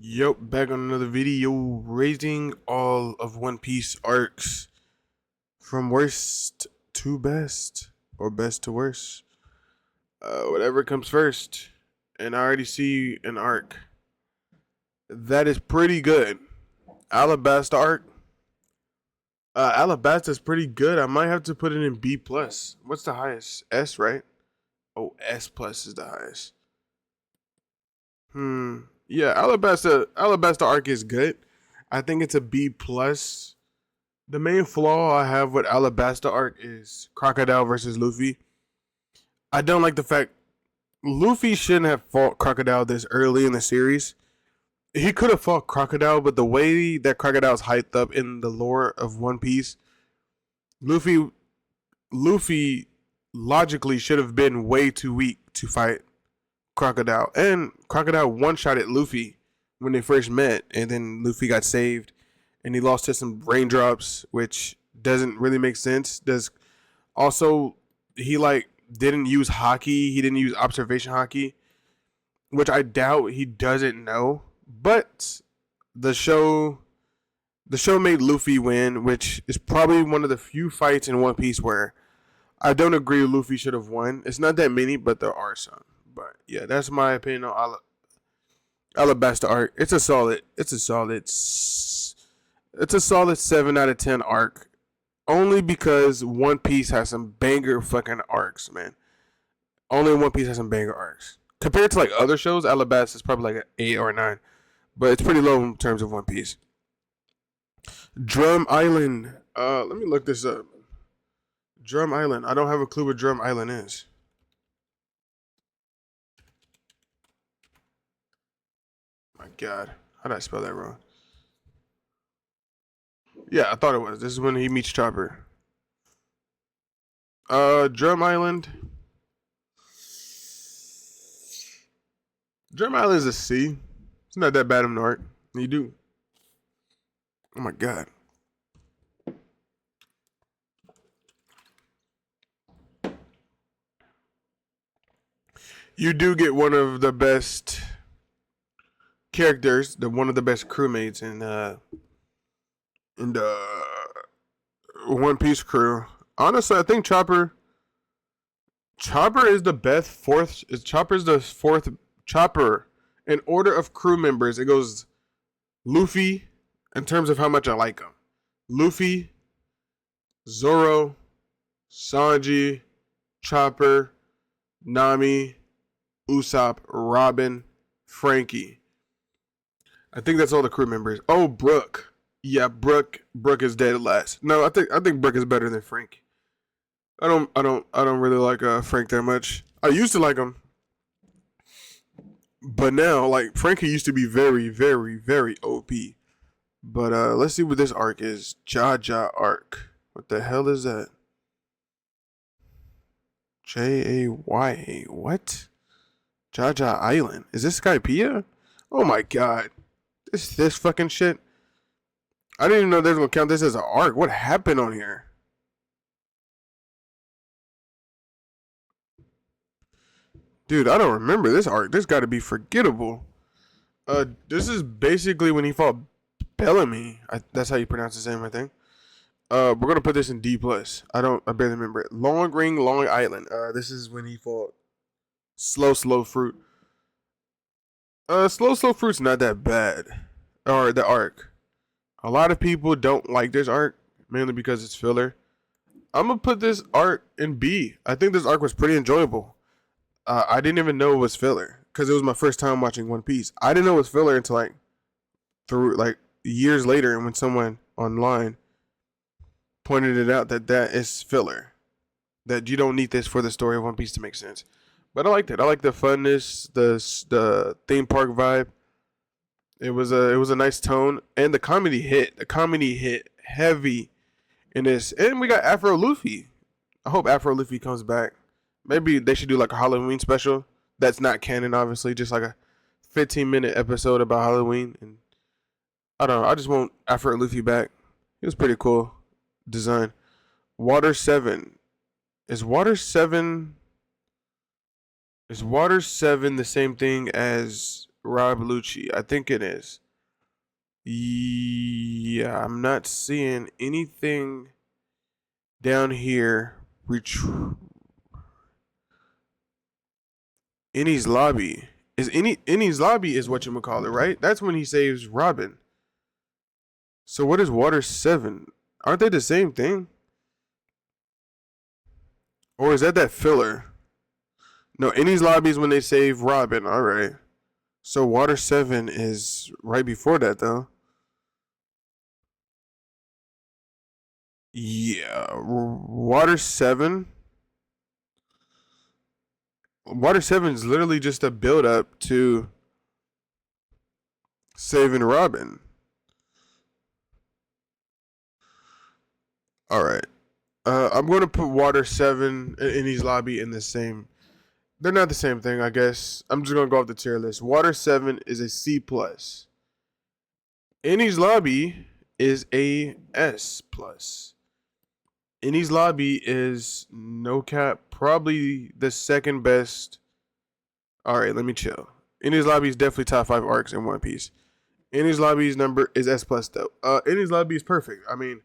Yep, back on another video, rating all of One Piece arcs from worst to best, or best to worst. Whatever comes first. And I already see an arc that is pretty good. Alabasta arc. Alabasta's pretty good. I might have to put it in B plus. What's the highest? S, right? Oh, S plus is the highest. Yeah, Alabasta arc is good. I think it's a B plus. The main flaw I have with Alabasta arc is Crocodile versus Luffy. I don't like the fact Luffy shouldn't have fought Crocodile this early in the series. He could have fought Crocodile, but the way that Crocodile's hyped up in the lore of One Piece, Luffy logically should have been way too weak to fight Crocodile. And Crocodile one-shot at Luffy when they first met, and then Luffy got saved and he lost to some raindrops, which doesn't really make sense. Does also he didn't use haki, he didn't use observation haki, which I doubt he doesn't know. But the show made Luffy win, which is probably one of the few fights in One Piece where I don't agree Luffy should have won. It's not that many, but there are some. But yeah, that's my opinion on Alabasta arc. It's a solid 7 out of 10 arc. Only because One Piece has some banger fucking arcs, man. Only One Piece has some banger arcs. Compared to like other shows, Alabasta is probably like an 8 or a 9. But it's pretty low in terms of One Piece. Drum Island. Let me look this up. Drum Island. I don't have a clue what Drum Island is. My God. How did I spell that wrong? Yeah, I thought it was. This is when he meets Chopper. Drum Island. Drum Island is a C. It's not that bad of an arc. You do. Oh my God. You do get one of the best characters, one of the best crewmates in the One Piece crew. Honestly, I think Chopper is the best fourth. Chopper's the fourth Chopper in order of crew members. It goes Luffy in terms of how much I like him. Luffy, Zoro, Sanji, Chopper, Nami, Usopp, Robin, Frankie. I think that's all the crew members. Oh, Brook. Yeah, Brook is dead last. No, I think Brook is better than Frank. I don't really like Frank that much. I used to like him, but now like Frankie used to be very, very, very OP. But let's see what this arc is. Jaja arc. What the hell is that? Jaya. What? Jaja Island. Is this Skypiea? Oh my God. This fucking shit. I didn't even know they were gonna count this as an arc. What happened on here? Dude, I don't remember this arc. This got to be forgettable. This is basically when he fought Bellamy. That's how you pronounce his name, I think. We're gonna put this in D plus. I barely remember it. Long Ring, Long Island. This is when he fought Slow Fruit. Slow Fruit's not that bad. Or the arc. A lot of people don't like this arc, mainly because it's filler. I'm gonna put this arc in B. I think this arc was pretty enjoyable. I didn't even know it was filler because it was my first time watching One Piece. I didn't know it was filler until like years later, and when someone online pointed it out that is filler, that you don't need this for the story of One Piece to make sense. But I liked it. I like the funness, the theme park vibe. It was a nice tone, and the comedy hit. The comedy hit heavy in this, and we got Afro Luffy. I hope Afro Luffy comes back. Maybe they should do like a Halloween special. That's not canon, obviously. Just like a 15-minute episode about Halloween. And I don't know. I just want Afro Luffy back. It was pretty cool design. Water 7. Is Water 7 the same thing as Rob Lucci. I think it is. Yeah, I'm not seeing anything down here. Innie's lobby is Innie's lobby is what you call it, right? That's when he saves Robin. So what is Water 7? Aren't they the same thing? Or is that filler? No, Innie's lobby is when they save Robin. All right. So Water 7 is right before that though. Yeah, Water 7. Water 7 is literally just a build up to saving Robin. All right. I'm going to put Water 7 and Innie's lobby in the same. They're not the same thing, I guess. I'm just going to go off the tier list. Water 7 is a C+. Innie's lobby is a S+. Innie's lobby is, no cap, probably the second best. All right, let me chill. Innie's lobby is definitely top 5 arcs in One Piece. Innie's lobby's number is S+ though. Innie's lobby is perfect. I mean,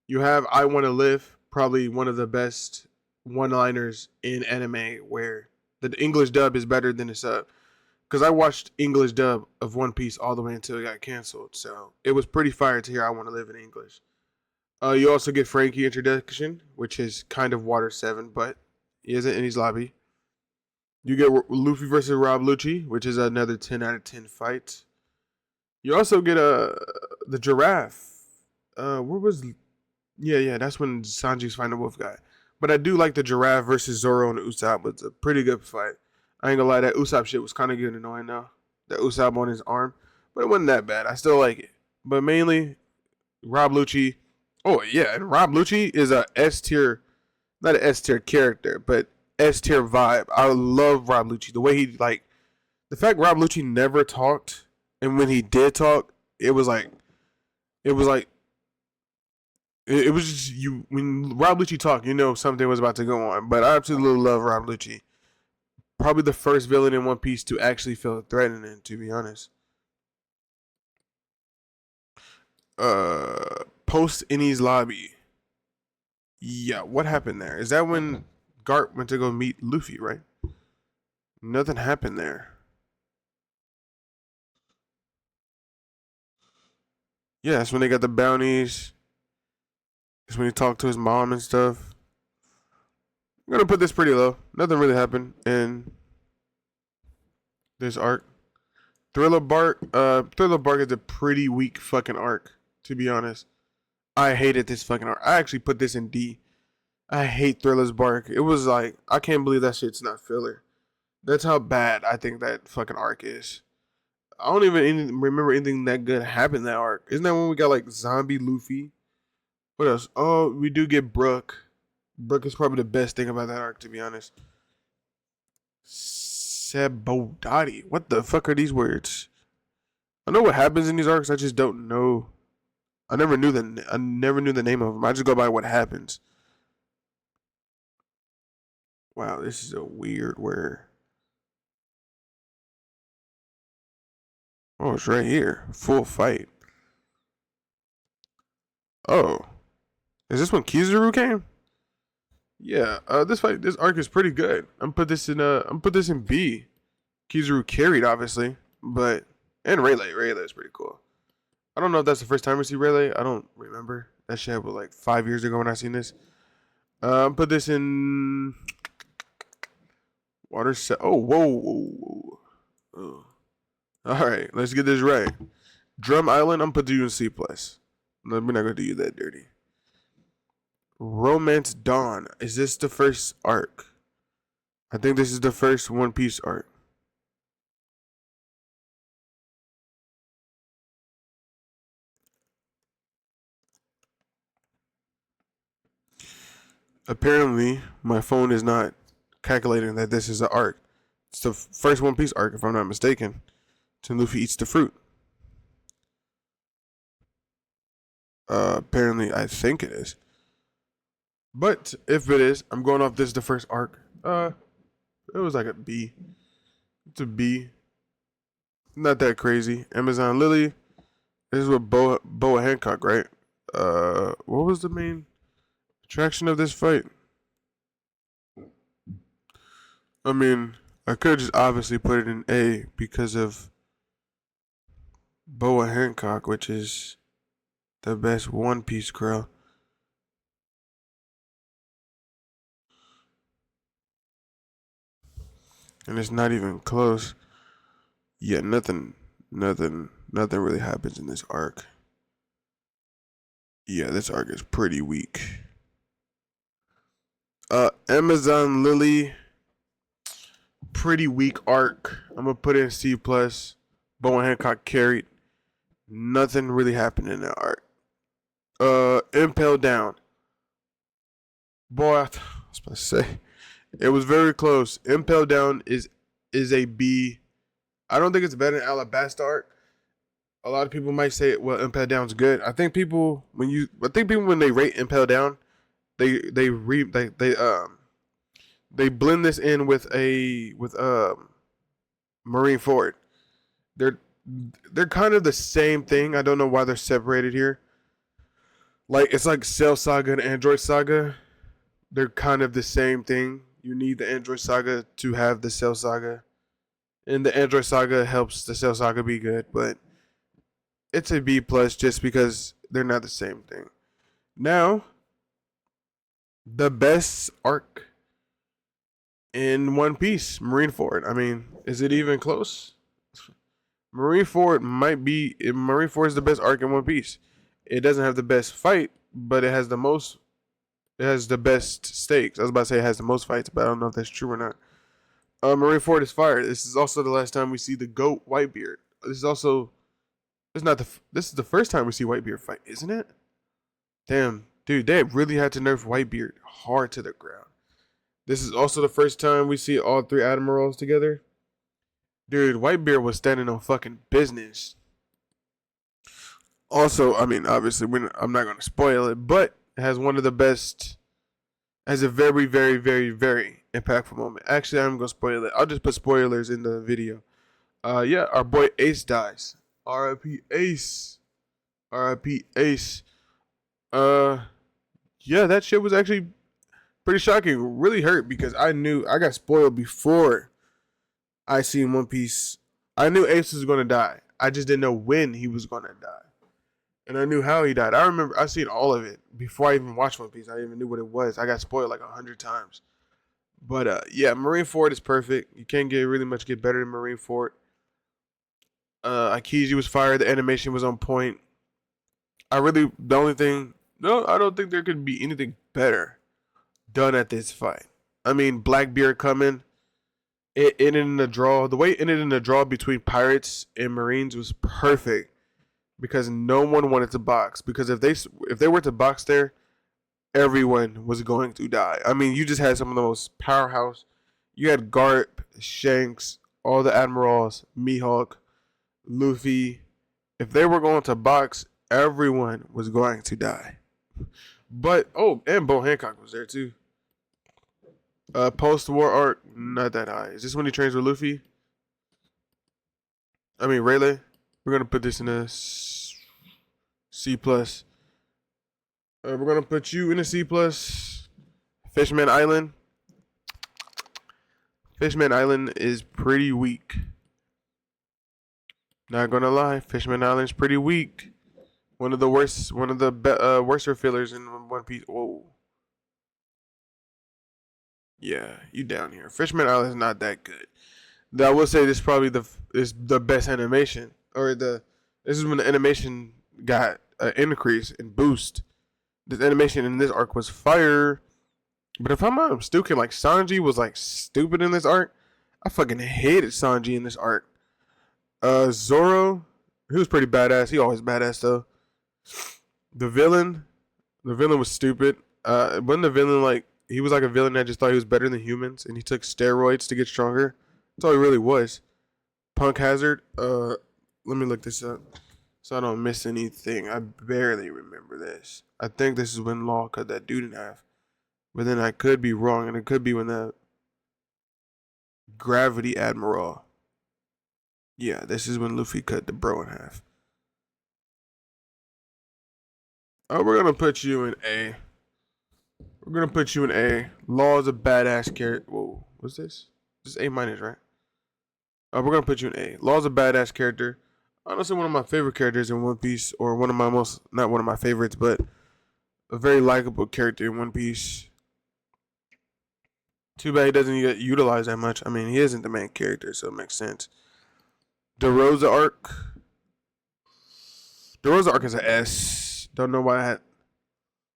you have I Want to Live, probably one of the best one-liners in anime where the English dub is better than the sub. Because I watched English dub of One Piece all the way until it got canceled. So it was pretty fire to hear I Want to Live in English. You also get Frankie introduction, which is kind of Water 7, but he isn't in his lobby. You get Luffy versus Rob Lucci, which is another 10 out of 10 fight. You also get the giraffe. Where was... Yeah, that's when Sanji's fighting the wolf guy. But I do like the giraffe versus Zoro and Usopp. It's a pretty good fight. I ain't gonna lie, that Usopp shit was kind of getting annoying though. That Usopp on his arm. But it wasn't that bad. I still like it. But mainly, Rob Lucci. Oh, yeah, and Rob Lucci is a S tier, not an S tier character, but S tier vibe. I love Rob Lucci. The way he, the fact Rob Lucci never talked, and when he did talk, it was just you. When Rob Lucci talked, you know something was about to go on. But I absolutely love Rob Lucci. Probably the first villain in One Piece to actually feel threatening, to be honest. Post Innie's lobby. Yeah, what happened there? Is that when Garp went to go meet Luffy, right? Nothing happened there. Yeah, that's when they got the bounties. That's when he talked to his mom and stuff. I'm gonna put this pretty low. Nothing really happened in this arc. Thriller Bark. Thriller Bark is a pretty weak fucking arc, to be honest. I hated this fucking arc. I actually put this in D. I hate Thriller's Bark. It was like, I can't believe that shit's not filler. That's how bad I think that fucking arc is. I don't even remember anything that good happened that arc. Isn't that when we got like zombie Luffy? What else? Oh, we do get Brook. Brook is probably the best thing about that arc, to be honest. Sebodati. What the fuck are these words? I know what happens in these arcs. I just don't know. I never knew the name of them. I just go by what happens. Wow, this is a weird word. Oh, it's right here. Full fight. Oh, is this when Kizaru came? Yeah. This arc is pretty good. I'm put this in B. Kizaru carried obviously, but and Rayleigh. Rayleigh is pretty cool. I don't know if that's the first time we see Rayleigh. I don't remember. That shit was like 5 years ago when I seen this. Put this in water set. Oh, whoa. Oh. All right, let's get this right. Drum Island, I'm put you in C+. We're not gonna do you that dirty. Romance Dawn. Is this the first arc? I think this is the first One Piece arc. Apparently, my phone is not calculating that this is an arc. It's the first One Piece arc, if I'm not mistaken. Till Luffy eats the fruit. Apparently, I think it is. But if it is, I'm going off this is the first arc. It was like a B. It's a B. Not that crazy. Amazon Lily. This is with Boa Hancock, right? What was the main attraction of this fight? I mean, I could just obviously put it in A because of Boa Hancock, which is the best One Piece girl. And it's not even close. Yeah, nothing really happens in this arc. Yeah, this arc is pretty weak. Amazon Lily, pretty weak arc. I'm gonna put it in C plus. Bowen Hancock carried. Nothing really happened in that arc. Impel Down. Boy, I was about to say it was very close. Impel Down is a B. I don't think it's better than Alabasta arc. A lot of people might say, well, Impel Down's good. I think people when they rate Impel Down, they blend this in with Marineford. They're they're kind of the same thing. I don't know why they're separated here. Like it's like Cell Saga and Android Saga. They're kind of the same thing. You need the Android Saga to have the Cell Saga, and the Android Saga helps the Cell Saga be good. But it's a B plus just because they're not the same thing. Now, the best arc in One Piece, Marineford. I mean, is it even close? Marineford is the best arc in One Piece. It doesn't have the best fight, but it has the most. It has the best stakes. I was about to say it has the most fights, but I don't know if that's true or not. Marineford is fire. This is also the last time we see the goat Whitebeard. This is also. It's not the. This is the first time we see Whitebeard fight, isn't it? Damn, dude, they really had to nerf Whitebeard hard to the ground. This is also the first time we see all three admirals together. Dude, Whitebeard was standing on fucking business. Also, I mean, obviously, I'm not going to spoil it, but it has one of the best, has a very, very, very, very impactful moment. Actually, I'm going to spoil it. I'll just put spoilers in the video. Yeah, our boy Ace dies. R.I.P. Ace. R.I.P. Ace. Uh, yeah, that shit was actually pretty shocking. Really hurt because I knew I got spoiled before I seen One Piece. I knew Ace was gonna die. I just didn't know when he was gonna die, and I knew how he died. I remember I seen all of it before I even watched One Piece. I even knew what it was. I got spoiled like 100 times. But yeah, Marineford is perfect. You can't get better than Marineford. Akiji was fired. The animation was on point. The only thing. No, I don't think there could be anything better done at this fight. I mean, Blackbeard coming. It ended in a draw. The way it ended in a draw between Pirates and Marines was perfect because no one wanted to box. Because if they were to box there, everyone was going to die. I mean, you just had some of the most powerhouse. You had Garp, Shanks, all the admirals, Mihawk, Luffy. If they were going to box, everyone was going to die. But and Bo Hancock was there too. Post-war arc, not that high. Is this when he trains with Luffy? I mean Rayleigh. We're gonna put this in a C plus. We're gonna put you in a C plus. Fishman Island. Fishman Island is pretty weak. Not gonna lie, Fishman Island's pretty weak. One of the worser fillers in One Piece. Whoa. Yeah, you down here. Fishman Island's not that good. I will say this is probably the best animation, this is when the animation got an increase and boost. This animation in this arc was fire, but if I'm not mistaken, like Sanji was like stupid in this arc. I fucking hated Sanji in this arc. Zoro, he was pretty badass. He always badass though. The villain, the villain was stupid. Wasn't the villain like he was like a villain that just thought he was better than humans, and he took steroids to get stronger. That's all he really was. Punk Hazard. Let me look this up so I don't miss anything. I barely remember this. I think this is when Law cut that dude in half, but then I could be wrong, and it could be when the Gravity Admiral Yeah, this is when Luffy cut the bro in half. Oh, we're gonna put you in A. We're gonna put you in A. Law is a badass character. Whoa, what's this? This is A minus, right? We're gonna put you in A. Law is a badass character. Honestly, one of my favorite characters in One Piece, or one of my most, not one of my favorites, but a very likable character in One Piece. Too bad he doesn't get utilized that much. I mean, he isn't the main character, so it makes sense. The Rosa arc. The Rosa arc is an S. Don't know why I had.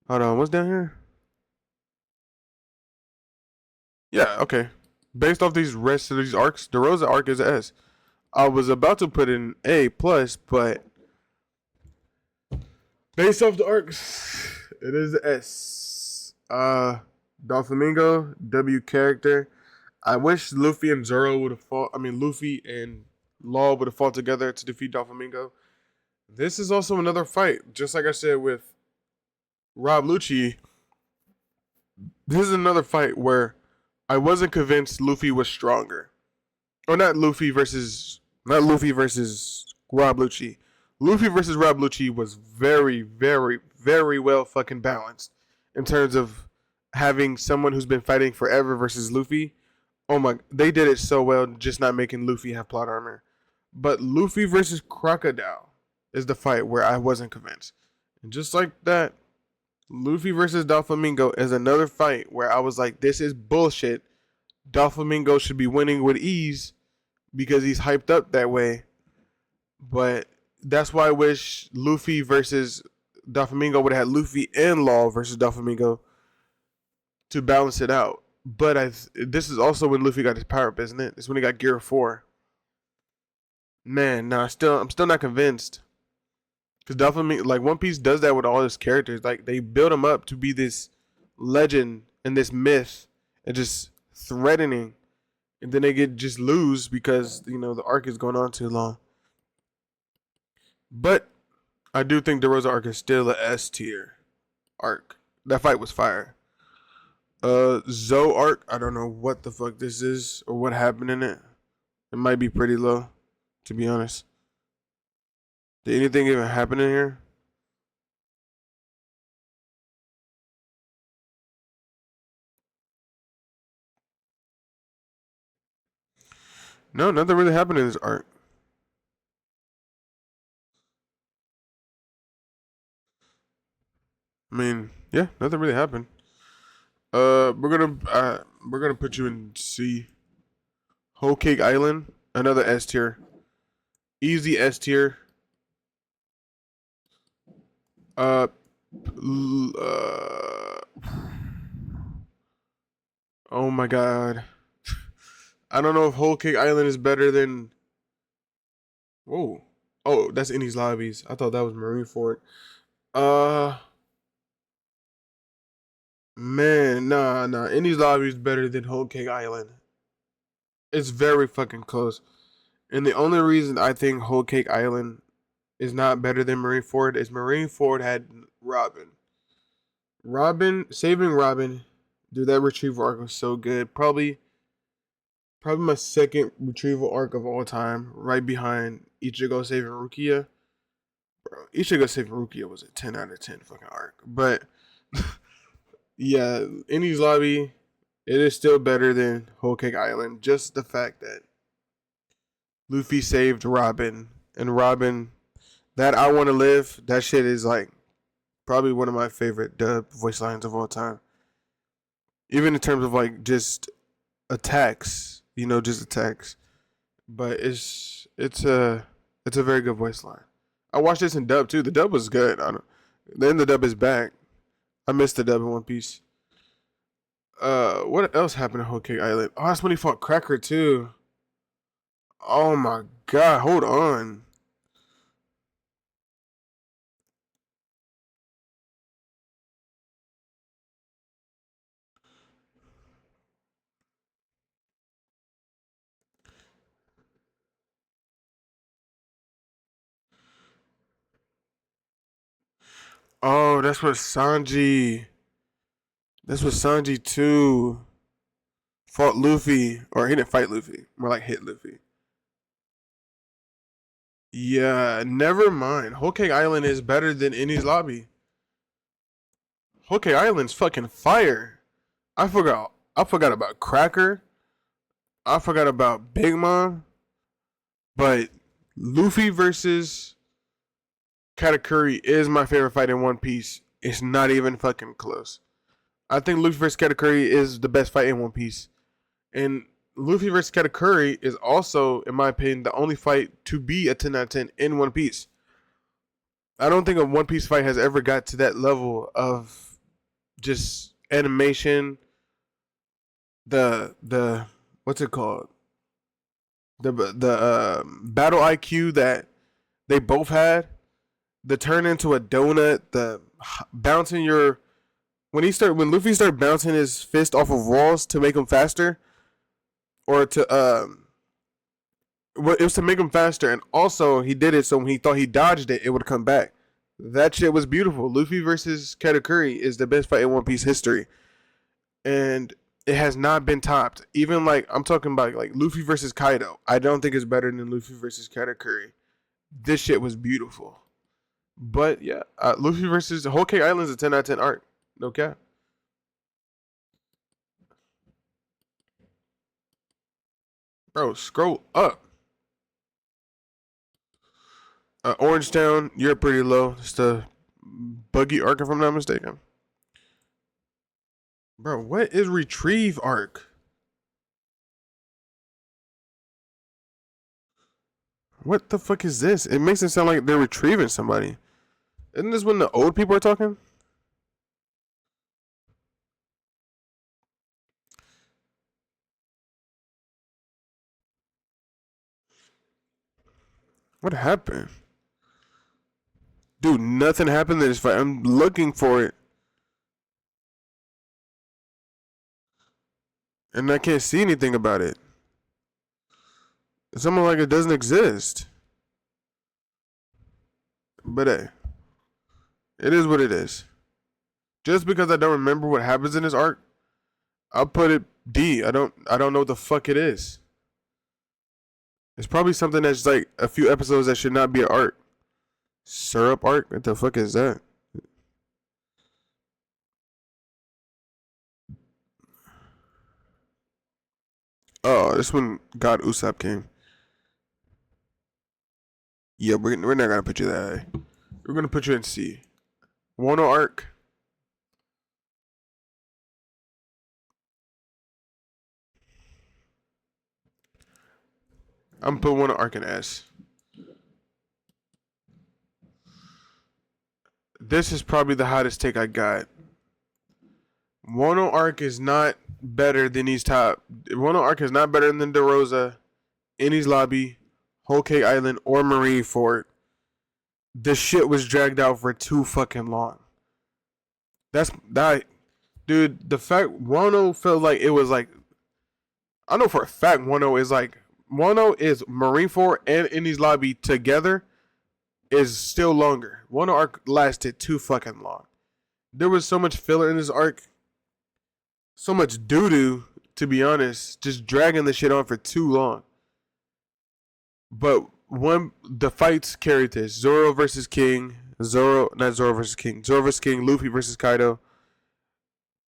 Hold on, what's down here? Yeah, okay. Based off these rest of these arcs, the Rosa arc is an S. I was about to put in A plus, but based off the arcs, it is an S. Doflamingo, W character. I wish Luffy and Zoro would have fought. I mean, Luffy and Law would have fought together to defeat Doflamingo. This is also another fight, just like I said with Rob Lucci. This is another fight where I wasn't convinced Luffy was stronger, or not Luffy versus Rob Lucci. Luffy versus Rob Lucci was very, very, very well fucking balanced in terms of having someone who's been fighting forever versus Luffy. Oh my, they did it so well, just not making Luffy have plot armor. But Luffy versus Crocodile is the fight where I wasn't convinced. And just like that, Luffy versus Doflamingo is another fight where I was like, this is bullshit. Doflamingo should be winning with ease because he's hyped up that way. But that's why I wish Luffy versus Doflamingo would have had Luffy and Law versus Doflamingo to balance it out. But this is also when Luffy got his power up, isn't it? It's when he got Gear 4. Man, nah, I'm still not convinced. Because Doflamingo, like One Piece does that with all his characters. Like they build him up to be this legend and this myth and just threatening. And then they get just lose because, the arc is going on too long. But I do think the Rosa arc is still a S tier arc. That fight was fire. Zoe arc, I don't know what the fuck this is or what happened in it. It might be pretty low, to be honest. Did anything even happen in here? No, nothing really happened in this arc. I mean, yeah, nothing really happened. We're gonna put you in C. Whole Cake Island, another S tier. Easy S tier. Uh, oh my god. I don't know if Whole Cake Island is better than. Whoa. Oh, that's Indy's Lobbies. I thought that was Marineford. Uh, man, nah. Indy's Lobbies is better than Whole Cake Island. It's very fucking close. And the only reason I think Whole Cake Island is not better than Marineford is Marineford had Robin. Saving Robin, dude, that retrieval arc was so good. Probably my second retrieval arc of all time, right behind Ichigo saving Rukia. Bro, Ichigo saving Rukia was a 10 out of 10 fucking arc. But yeah, Enies Lobby, it is still better than Whole Cake Island. Just the fact that Luffy saved Robin and Robin, that I Want to Live, that shit is like probably one of my favorite dub voice lines of all time. Even in terms of like just attacks, just attacks. But it's a very good voice line. I watched this in dub too. The dub was good. Then the dub is back. I missed the dub in One Piece. What else happened in Whole Cake Island? Oh, that's when he fought Cracker too. Oh my god, hold on. Oh, that's what Sanji. That's what Sanji too fought Luffy, or he didn't fight Luffy. More like hit Luffy. Yeah, never mind. Whole Cake Island is better than Enies Lobby. Whole Cake Island's fucking fire. I forgot about Cracker. I forgot about Big Mom. But Luffy versus Katakuri is my favorite fight in One Piece. It's not even fucking close. I think Luffy versus Katakuri is the best fight in One Piece. And Luffy versus Katakuri is also, in my opinion, the only fight to be a 10 out of 10 in One Piece. I don't think a One Piece fight has ever got to that level of just animation, the what's it called? The battle IQ that they both had, the turn into a donut, the bouncing your when Luffy started bouncing his fist off of walls to make him faster, or to it was to make him faster, and also he did it so when he thought he dodged it, it would come back. That shit was beautiful. Luffy versus Katakuri is the best fight in One Piece history, and it has not been topped. Even like I'm talking about like Luffy versus Kaido, I don't think it's better than Luffy versus Katakuri. This shit was beautiful. But yeah, Luffy versus Whole Cake Island is a 10 out of 10 arc. No cap. Bro, scroll up. Orange Town, you're pretty low. It's the Buggy arc, if I'm not mistaken. Bro, what is Retrieve arc? What the fuck is this? It makes it sound like they're retrieving somebody. Isn't this when the old people are talking? What happened? Dude, nothing happened in this fight. I'm looking for it. And I can't see anything about it. It's almost like it doesn't exist. But hey, it is what it is. Just because I don't remember what happens in this arc, I'll put it D. I don't know what the fuck it is. It's probably something that's like a few episodes that should not be an arc. Syrup arc? What the fuck is that? Oh, this one God Usopp came. Yeah, we're not gonna put you that high. We're gonna put you in C. Wano arc. I'm putting Wano arc in S. This is probably the hottest take I got. Wano arc is not better than these top. Wano arc is not better than DeRosa, Enies Lobby, Whole Cake Island, or Marineford. This shit was dragged out for too fucking long. That's that, dude. The fact Wano felt like it was like I know for a fact Wano is Marineford and Enies Lobby together is still longer. Wano arc lasted too fucking long. There was so much filler in this arc, so much doo doo. To be honest, just dragging the shit on for too long. But the fights carried this. Zoro versus King. Not Zoro versus King. Zoro versus King. Luffy versus Kaido.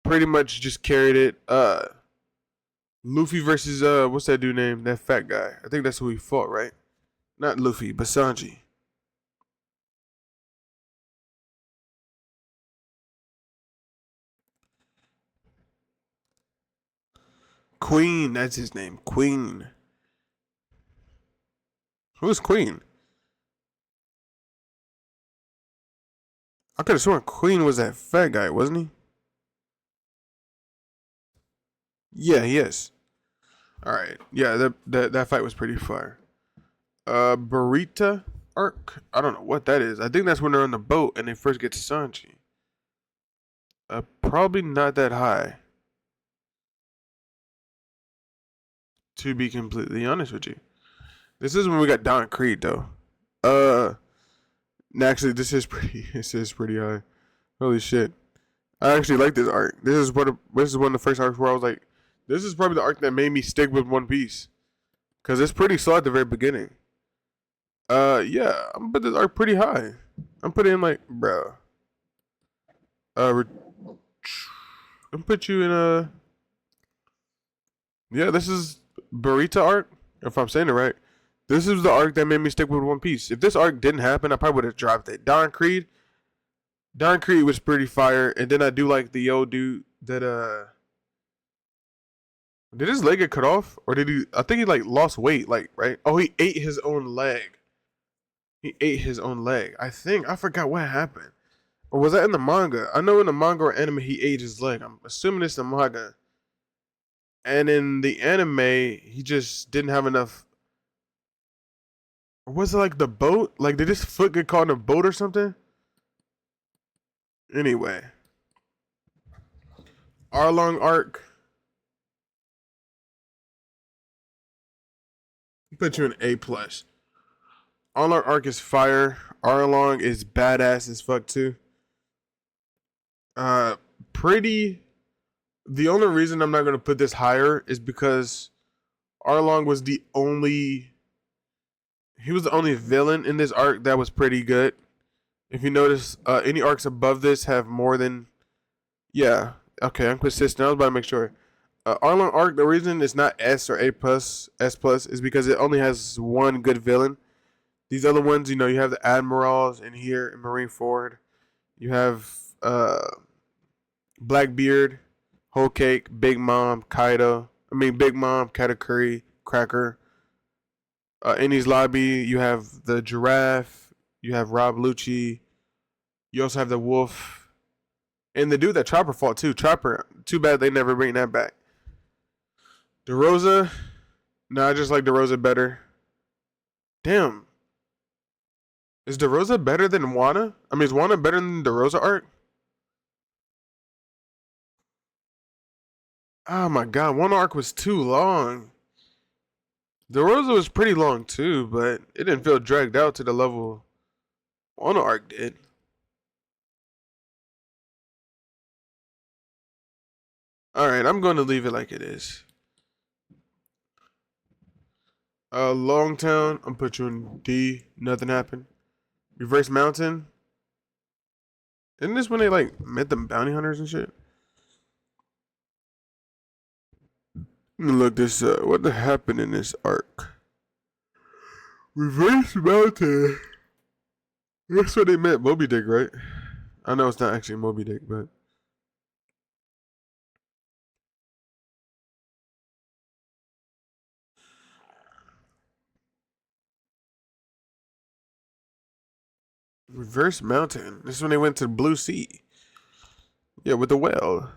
Pretty much just carried it. Luffy versus what's that dude name? That fat guy. I think that's who he fought, right? Not Luffy, but Sanji. Queen, that's his name. Queen. Who's Queen? I could have sworn Queen was that fat guy, wasn't he? Yeah, he is. All right. Yeah, that fight was pretty fire. Burrito arc. I don't know what that is. I think that's when they're on the boat and they first get to Sanji. Probably not that high. To be completely honest with you, this is when we got Don Creed though. Uh, actually, this is pretty. This is pretty high. Holy shit! I actually like this arc. This is one of the first arcs where I was like, this is probably the arc that made me stick with One Piece because it's pretty slow at the very beginning. Yeah, I'm gonna put this arc pretty high. I'm putting in like, bro. Uh, I'm put you in a. Yeah, this is Burrito arc. If I'm saying it right, this is the arc that made me stick with One Piece. If this arc didn't happen, I probably would have dropped it. Don Creed. Don Creed was pretty fire, and then I do like the old dude that did his leg get cut off, or did he? I think he like lost weight, like right. Oh, he ate his own leg. He ate his own leg. I think I forgot what happened. Or was that in the manga? I know in the manga or anime he ate his leg. I'm assuming it's the manga. And in the anime, he just didn't have enough. Or was it like the boat? Like did his foot get caught in a boat or something? Anyway, Arlong arc. Put you in A plus. Arlong arc is fire. Arlong is badass as fuck too. Uh, pretty. The only reason I'm not gonna put this higher is because Arlong was the only. He was the only villain in this arc that was pretty good. If you notice, any arcs above this have more than. Yeah. Okay, I'm consistent. I was about to make sure. Arlong arc. The reason it's not S or A plus, S plus, is because it only has one good villain. These other ones, you know, you have the admirals in here in Marineford. You have Blackbeard, Whole Cake, Big Mom, Kaido. I mean, Big Mom, Katakuri, Cracker. In his lobby, you have the Giraffe. You have Rob Lucci. You also have the Wolf. And the dude that Chopper fought too. Chopper, too bad they never bring that back. DeRosa, no, I just like DeRosa better. Damn. Is DeRosa better than Wano? I mean, is Wano better than DeRosa arc? Oh my god, one arc was too long. DeRosa was pretty long too, but it didn't feel dragged out to the level Wano arc did. Alright, I'm going to leave it like it is. Longtown, I'm put you in D. Nothing happened. Reverse Mountain. Isn't this when they like met the bounty hunters and shit? Let me look this up. What happened in this arc? Reverse Mountain. That's where they met Moby Dick, right? I know it's not actually Moby Dick, but Reverse Mountain. This is when they went to Blue Sea. Yeah, with the whale.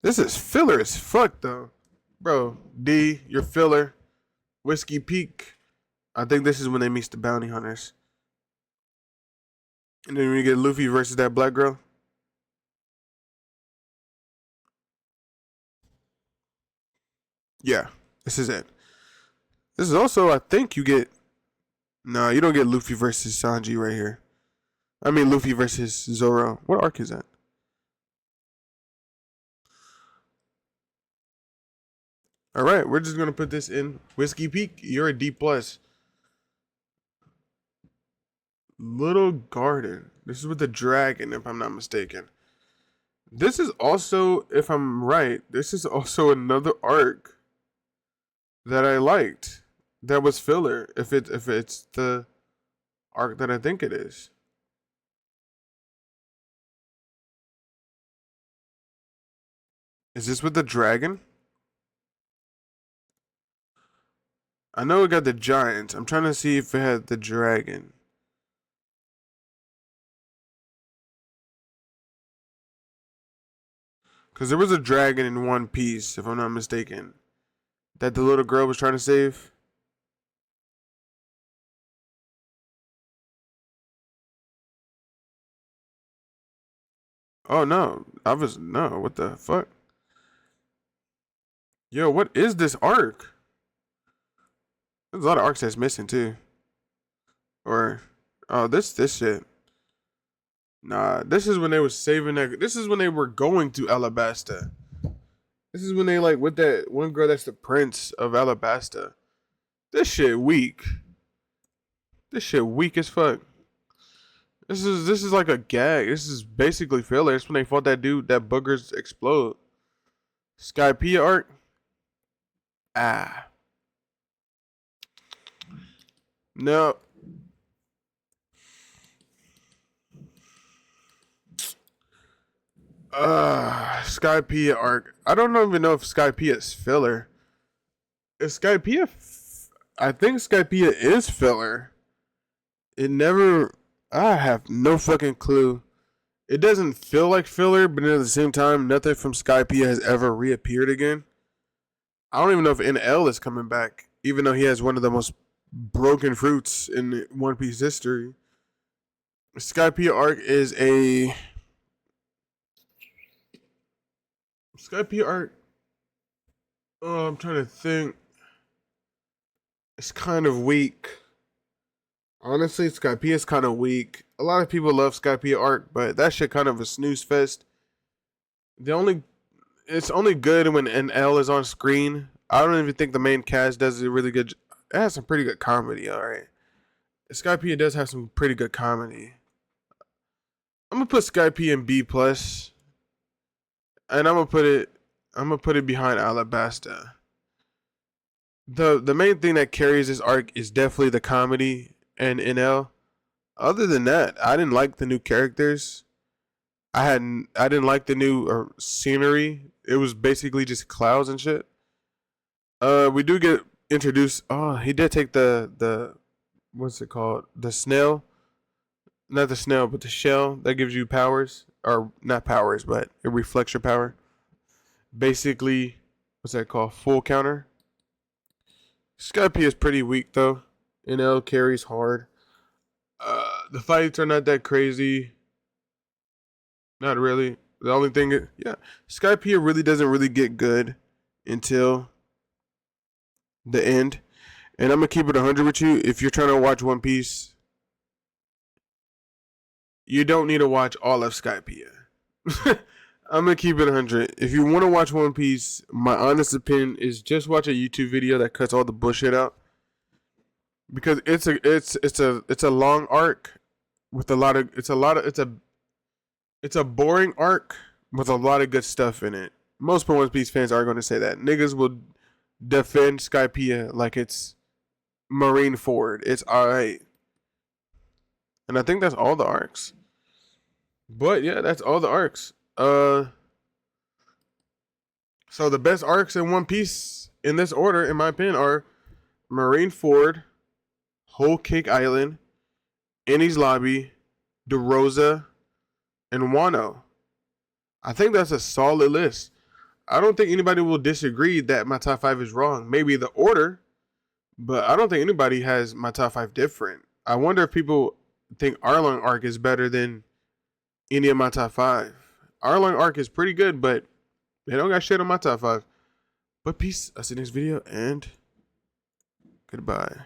This is filler as fuck though. Bro, D, your filler. Whiskey Peak. I think this is when they meet the bounty hunters. And then we get Luffy versus that black girl. Yeah, this is it. This is also, I think you get. No, you don't get Luffy versus Sanji right here. I mean, Luffy versus Zoro. What arc is that? All right, we're just gonna put this in Whiskey Peak. You're a D plus. Little Garden. This is with the dragon, if I'm not mistaken. This is also, if I'm right, this is also another arc that I liked. That was filler. If it's the arc that I think it is. Is this with the dragon? I know it got the giants. I'm trying to see if it had the dragon. Because there was a dragon in One Piece, if I'm not mistaken, that the little girl was trying to save. Oh no, I was no. What the fuck? Yo, what is this arc? There's a lot of arcs that's missing too. Or oh, this shit. Nah, this is when they was saving that. This is when they were going to Alabasta. This is when they like with that one girl that's the prince of Alabasta. This shit weak. This shit weak as fuck. This is like a gag. This is basically filler. It's when they fought that dude that boogers explode. Skypiea arc. Ah. No. Skypiea arc. I don't even know if Skypiea is filler. Is Skypiea? I think Skypiea is filler. It never. I have no fucking clue. It doesn't feel like filler, but at the same time, nothing from Skypiea has ever reappeared again. I don't even know if NL is coming back, even though he has one of the most broken fruits in One Piece history. Skypiea arc is a Skypiea arc. Oh, I'm trying to think. It's kind of weak. Honestly, Skypiea is kind of weak. A lot of people love Skypiea arc, but that shit kind of a snooze fest. It's only good when NL is on screen. I don't even think the main cast does a really good. It has some pretty good comedy. All right, Skypiea does have some pretty good comedy. I'm gonna put Skypiea in B plus, and I'm gonna put it behind Alabasta. The main thing that carries this arc is definitely the comedy and NL. Other than that, I didn't like the new characters. I didn't like the new scenery. It was basically just clouds and shit. We do get introduced. Oh, he did take the what's it called? The snail, not the snail, but the shell that gives you powers, or not powers, but it reflects your power. Basically, what's that called? Full counter. Skypiea is pretty weak though. NL carries hard. The fights are not that crazy. Not really. The only thing, yeah, Skypiea really doesn't really get good until the end. And I'm gonna keep it 100 with you. If you're trying to watch One Piece, you don't need to watch all of Skypiea. I'm gonna keep it 100. If you want to watch One Piece, my honest opinion is just watch a YouTube video that cuts all the bullshit out, because it's a long arc with a lot of it's a boring arc with a lot of good stuff in it. Most One Piece fans are going to say that. Niggas will defend Skypiea like it's Marineford. It's alright. And I think that's all the arcs. But yeah, that's all the arcs. So the best arcs in One Piece in this order, in my opinion, are Marineford, Whole Cake Island, Enies Lobby, DeRosa, and Wano. I think that's a solid list. I don't think anybody will disagree that my top 5 is wrong. Maybe the order, but I don't think anybody has my top 5 different. I wonder if people think Arlong arc is better than any of my top 5. Arlong arc is pretty good, but they don't got shit on my top 5. But peace. I'll see you next video, and goodbye.